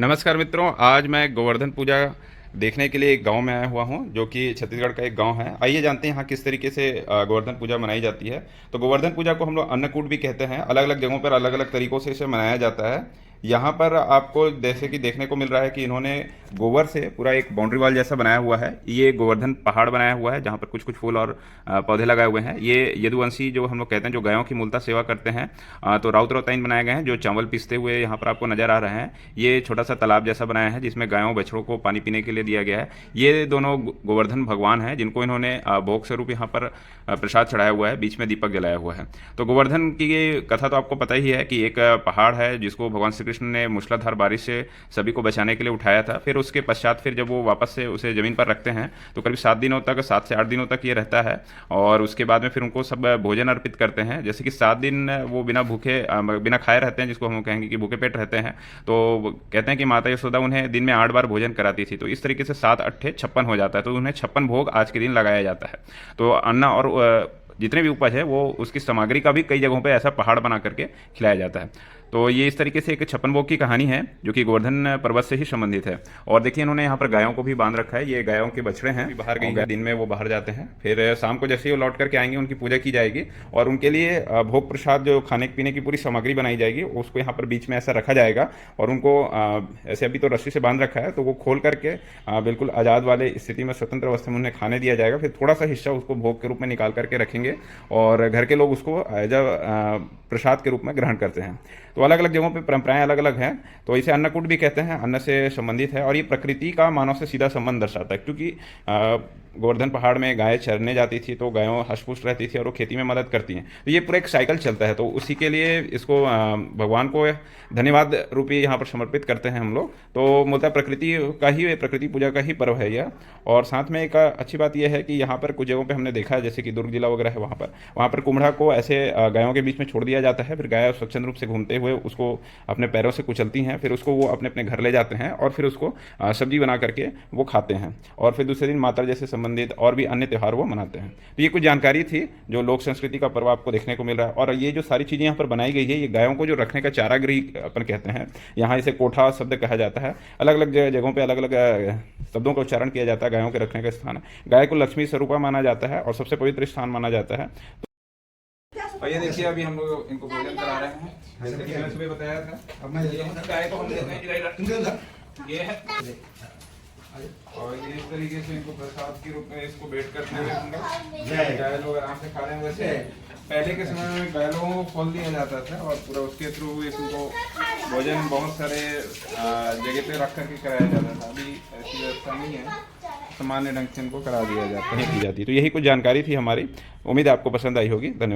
नमस्कार मित्रों, आज मैं गोवर्धन पूजा देखने के लिए एक गांव में आया हुआ हूं, जो कि छत्तीसगढ़ का एक गांव है। आइए जानते हैं यहाँ किस तरीके से गोवर्धन पूजा मनाई जाती है। तो गोवर्धन पूजा को हम लोग अन्नकूट भी कहते हैं। अलग अलग जगहों पर अलग अलग तरीक़ों से इसे मनाया जाता है। यहाँ पर आपको जैसे कि देखने को मिल रहा है कि इन्होंने गोबर से पूरा एक बाउंड्री वॉल जैसा बनाया हुआ है। ये गोवर्धन पहाड़ बनाया हुआ है जहाँ पर कुछ कुछ फूल और पौधे लगाए हुए हैं। ये यदुवंशी जो हम लोग कहते हैं, जो गायों की मूलतः सेवा करते हैं, तो राउत रौताइन बनाए गए हैं जो चावल पीसते हुए यहाँ पर आपको नज़र आ रहे हैं। ये छोटा सा तालाब जैसा बनाया है जिसमें गायों बछड़ों को पानी पीने के लिए दिया गया है। ये दोनों गोवर्धन भगवान हैं जिनको इन्होंने भोग स्वरूप यहाँ पर प्रसाद चढ़ाया हुआ है, बीच में दीपक जलाया हुआ है। तो गोवर्धन की ये कथा तो आपको पता ही है कि एक पहाड़ है जिसको भगवान श्री कृष्ण ने मूसलाधार बारिश से सभी को बचाने के लिए उठाया था। फिर उसके पश्चात फिर जब वो वापस से उसे ज़मीन पर रखते हैं तो करीब 7 दिनों तक, 7 से 8 दिनों तक ये रहता है। और उसके बाद में फिर उनको सब भोजन अर्पित करते हैं। जैसे कि 7 दिन वो बिना भूखे बिना खाए रहते हैं, जिसको हम कहेंगे कि भूखे पेट रहते हैं। तो कहते हैं कि माता यशोदा उन्हें दिन में 8 बार भोजन कराती थी। तो इस तरीके से 7 अट्ठे 56 हो जाता है। तो उन्हें 56 भोग आज के दिन लगाया जाता है। तो अन्न और जितने भी उपज है वो उसकी सामग्री का भी कई जगहों पे ऐसा पहाड़ बना करके खिलाया जाता है। तो ये इस तरीके से एक 56 भोग की कहानी है जो कि गोवर्धन पर्वत से ही संबंधित है। और देखिए इन्होंने यहाँ पर गायों को भी बांध रखा है। ये गायों के बछड़े हैं, बाहर गई हैं, दिन में वो बाहर जाते हैं, फिर शाम को जैसे ही वो लौट करके आएंगे उनकी पूजा की जाएगी और उनके लिए भोग प्रसाद जो खाने पीने की पूरी सामग्री बनाई जाएगी उसको यहाँ पर बीच में ऐसा रखा जाएगा। और उनको ऐसे अभी तो रस्सी से बांध रखा है, तो वो खोल करके बिल्कुल आज़ाद वाले स्थिति में स्वतंत्र अवस्था में उन्हें खाने दिया जाएगा। फिर थोड़ा सा हिस्सा उसको भोग के रूप में निकाल करके रखेंगे और घर के लोग उसको एज प्रसाद के रूप में ग्रहण करते हैं। तो अलग अलग जगहों पे परंपराएं अलग अलग हैं। तो इसे अन्नकूट भी कहते हैं, अन्न से संबंधित है और ये प्रकृति का मानव से सीधा संबंध दर्शाता है। क्योंकि गोवर्धन पहाड़ में गाय चरने जाती थी तो गायों हष्ट-पुष्ट रहती थी और वो खेती में मदद करती हैं। तो ये पूरा एक साइकिल चलता है। तो उसी के लिए इसको भगवान को धन्यवाद रूपी यहाँ पर समर्पित करते हैं हम लोग। तो मूलतः प्रकृति का ही, प्रकृति पूजा का ही पर्व है यह। और साथ में एक अच्छी बात यह है कि यहाँ पर कुछ जगहों पे हमने देखा है, जैसे कि दुर्ग जिला वगैरह है, वहाँ पर कुम्हड़ा को ऐसे गायों के बीच में छोड़ दिया जाता है। फिर गाय स्वच्छंद रूप से घूमते हुए उसको अपने पैरों से कुचलती हैं, फिर उसको वो अपने अपने घर ले जाते हैं और फिर उसको सब्जी बना करके वो खाते हैं। और फिर दूसरे दिन माता जैसे संबंधित और भी अन्य त्यौहार वो मनाते हैं। तो ये कुछ जानकारी थी जो लोक संस्कृति का पर्व आपको देखने को मिल रहा है। और ये जो सारी चीज़ें यहाँ पर बनाई गई है, ये गायों को जो रखने का चारागृह अपन कहते हैं, यहाँ इसे कोठा शब्द कहा जाता है। अलग अलग जगहों पर अलग अलग शब्दों का उच्चारण किया जाता है। गायों के रखने का स्थान, गाय को लक्ष्मी स्वरूपा माना जाता है और सबसे पवित्र स्थान माना जाता है। और ये देखिए अभी हम लोग इनको भोजन करा रहे हैं, जैसे कि मैंने सुबह बताया था। अब मैं गाय को हम देते हैं, ये है और ये इस तरीके से इनको प्रसाद के रूप में इसको भेंट करते हुए हम लोग गाय लोग आराम से खा रहे हैं। वैसे पहले के समय में गाय लोगों को खोल दिया जाता था और पूरा उसके थ्रू इसको भोजन बहुत सारे जगह पे रख करके कराया जाता था। अभी ऐसी व्यवस्था नहीं है, सामान्य ढंग से इनको करा दिया जाता है, की जाती है। तो यही कुछ जानकारी थी हमारी। उम्मीद है आपको पसंद आई होगी। धन्यवाद।